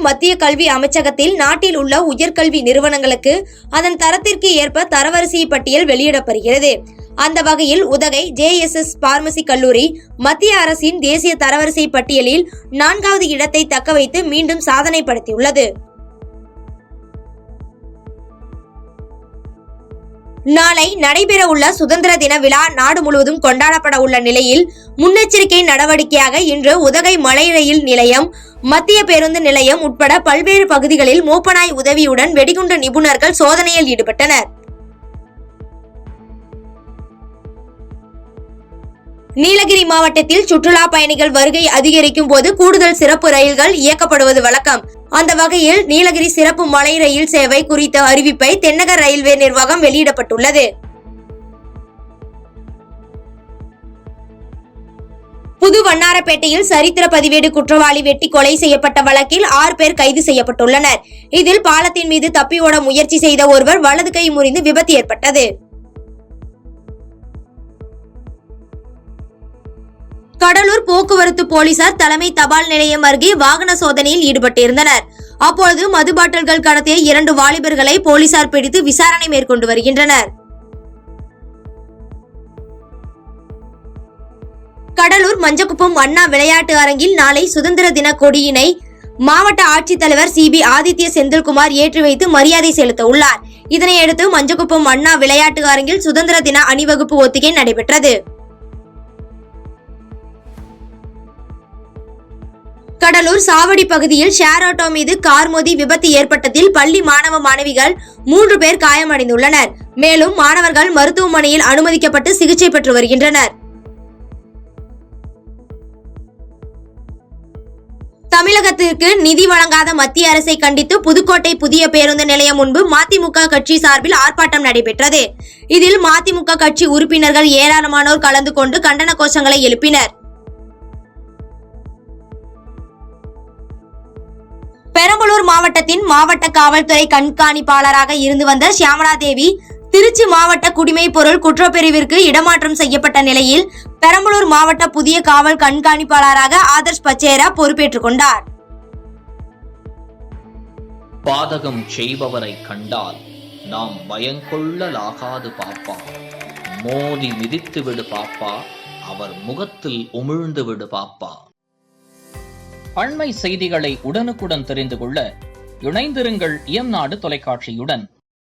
மத்திய கல்வி அமைச்சகத்தில் நாட்டில் உள்ள உயர்கல்வி நிறுவனங்களுக்கு அதன் தரத்திற்கு ஏற்ப தரவரிசை பட்டியல் வெளியிடப்படுகிறது. அந்த வகையில் உதகை JSS பார்மசி கல்லூரி மத்திய அரசின் தேசிய தரவரிசை பட்டியலில் 4வது இடத்தை தக்கவைத்து மீண்டும் சாதனை படைத்துள்ளது. நாளை நடைபெறவுள்ள சுதந்திர தின விழா நாடு முழுவதும் கொண்டாடப்பட உள்ள நிலையில் முன்னெச்சரிக்கை நடவடிக்கையாக இன்று உதகை மலை ரயில் நிலையம், மத்திய பேருந்து நிலையம் உட்பட பல்வேறு பகுதிகளில் மோப்பநாய் உதவியுடன் வெடிகுண்டு நிபுணர்கள் சோதனையில் ஈடுபட்டனர். நீலகிரி மாவட்டத்தில் சுற்றுலா பயணிகள் வருகை அதிகரிக்கும் போது கூடுதல் சிறப்பு ரயில்கள் இயக்கப்படுவது வழக்கம். அந்த வகையில் நீலகிரி சிறப்பு மலை ரயில் சேவை குறித்த அறிவிப்பை தென்னக ரயில்வே நிர்வாகம் வெளியிடப்பட்டுள்ளது. புது வண்ணாரப்பேட்டையில் சரித்திர பதிவேடு குற்றவாளி வெட்டி கொலை செய்யப்பட்ட வழக்கில் 6 பேர் கைது செய்யப்பட்டுள்ளனர். இதில் பாலத்தின் மீது தப்பி ஓட முயற்சி செய்த ஒருவர் வலது கை முறிந்து விபத்து ஏற்பட்டது. கடலூர் போக்குவரத்து போலீசார் தலைமை தபால் நிலையம் அருகே வாகன சோதனையில் ஈடுபட்டிருந்தனர். அப்பொழுது மது பாட்டில்கள் கடத்திய 2 வாலிபர்களை போலீசார் பிடித்து விசாரணை மேற்கொண்டு வருகின்றனர். கடலூர் மஞ்சக்குப்பம் அண்ணா விளையாட்டு அரங்கில் நாளை சுதந்திர தின கொடியினை மாவட்ட ஆட்சித்தலைவர் CB ஆதித்ய செந்தில்குமார் ஏற்றி வைத்து மரியாதை செலுத்த உள்ளார். இதனையடுத்து மஞ்சக்குப்பம் அண்ணா விளையாட்டு அரங்கில் சுதந்திர தின அணிவகுப்பு ஒத்திகை நடைபெற்றது. கடலூர் சாவடி பகுதியில் ஷேர் ஆட்டோ மீது கார் மோதி விபத்து ஏற்பட்டதில் பள்ளி மாணவ மாணவிகள் 3 பேர் காயமடைந்துள்ளனர். மேலும் மாணவர்கள் மருத்துவமனையில் அனுமதிக்கப்பட்டு சிகிச்சை பெற்று வருகின்றனர். தமிழகத்திற்கு நிதி வழங்காத மத்திய அரசை கண்டித்து புதுக்கோட்டை புதிய பேருந்து நிலையம் முன்பு மதிமுக கட்சி சார்பில் ஆர்ப்பாட்டம் நடைபெற்றது. இதில் மதிமுக கட்சி உறுப்பினர்கள் ஏராளமானோர் கலந்து கொண்டு கண்டன கோஷங்களை எழுப்பினர். பெரம்பலூர் மாவட்டத்தின் மாவட்ட காவல்துறை கண்காணிப்பாளராக இருந்து வந்த சியாமளாதேவி திருச்சி மாவட்ட குடிமைப் பொருள் குற்றப்பிரிவிற்கு இடமாற்றம் செய்யப்பட்ட நிலையில் பெரம்பலூர் மாவட்ட புதிய காவல் கண்காணிப்பாளராக ஆதர்ஷ் பச்சேரா பொறுப்பேற்றுக் கொண்டார். பாதகம் செய்பவரை கண்டால் நாம் பயங்கொள்ளலாகாது பாப்பா, மோதி மிதித்து விடு பாப்பா, அவர் முகத்தில் உமிழ்ந்து விடு பாப்பா. அண்மை செய்திகளை உடனுக்குடன் தெரிந்து கொள்ள இணைந்திருங்கள் எம் நாடு தொலைக்காட்சியுடன்.